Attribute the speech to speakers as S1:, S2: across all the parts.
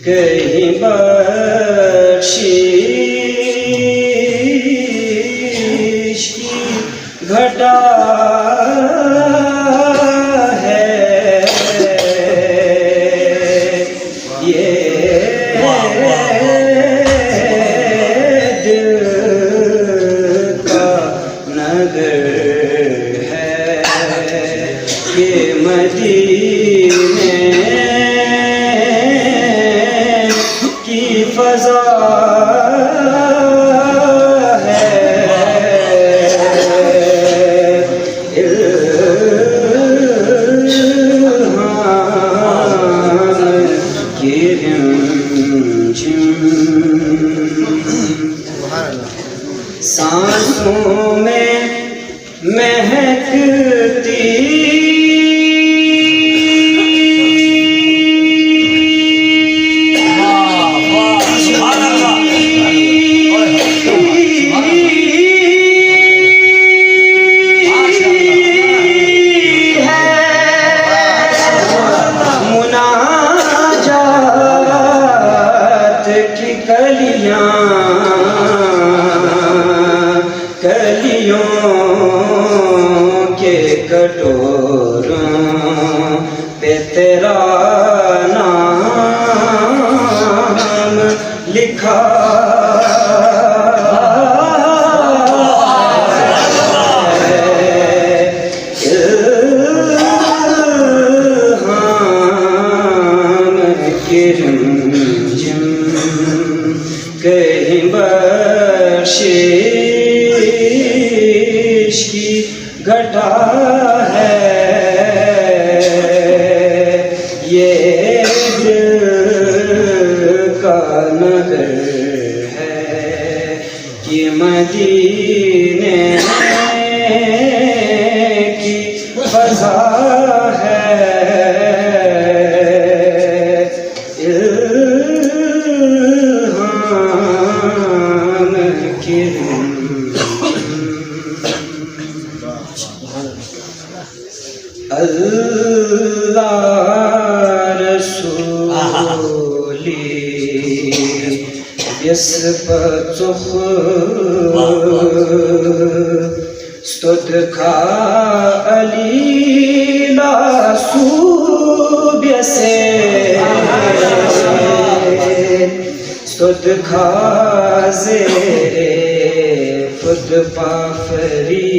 S1: कहीं बख्शिश की घटा है ये दिल का नगर है ये मदीने की फजा सांसों में महकती मुनाजात की कलियों के कटोरों पे तेरा नाम लिखा कहीं बख्शिश की घटा है ये दिल का नगर है कि मदीने की फजा है अल्लाह रसूली यसबतुख स्तुदखा अलीला सूब्यसे स्तुदखा ज़ेरे खुद पाफरी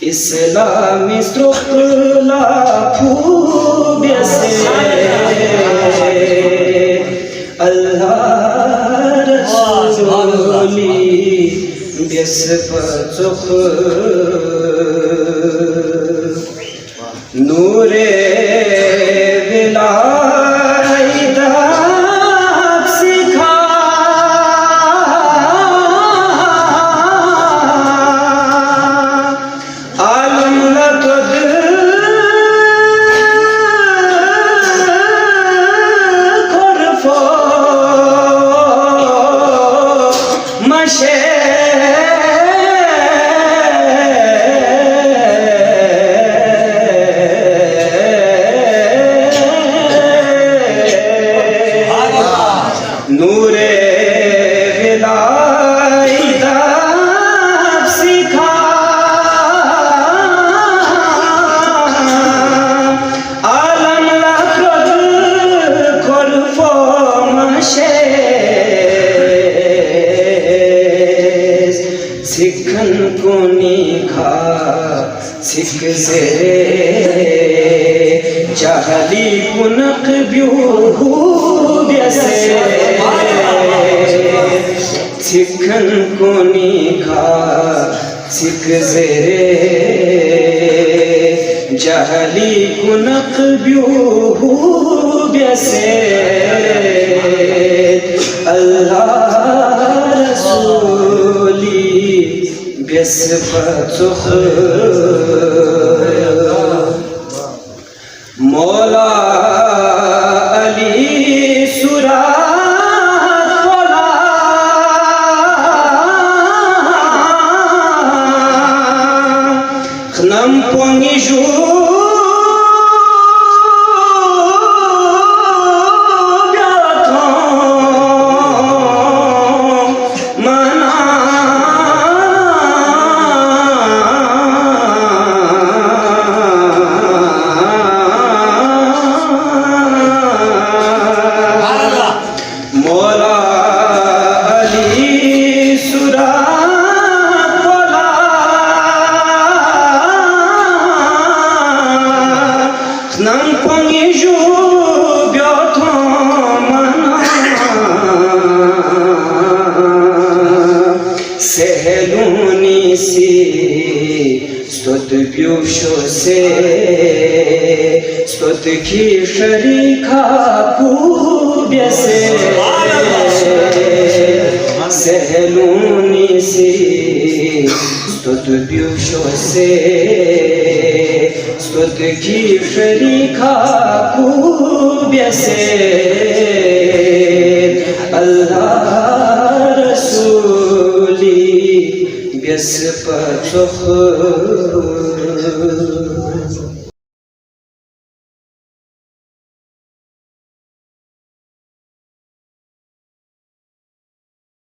S1: इस्लामी स्त्रुकला फूब्यसे अल्लाह रसूली बिस्पचुख नूरे विलायता नूरे विलायता सिखा आलम लखद खुरफो मशे सिखन कुनी खा सिख ज़ेरे जहली कुनक ब्यूहू ब्यसे सिखन कुनी खा सिख ज़ेरे जहली कुनक ब्यूहू ब्यसे अल्लाह रसूली बिस्पचुख मौला अली सुरा खनम पोंगी जू Nan poniju biotomana Seheluni si Stot biusho se Stot ki sharika kubya se Seheluni si Stot biusho se Stot ki sharika kubya se Allah Rasuli Bias patokh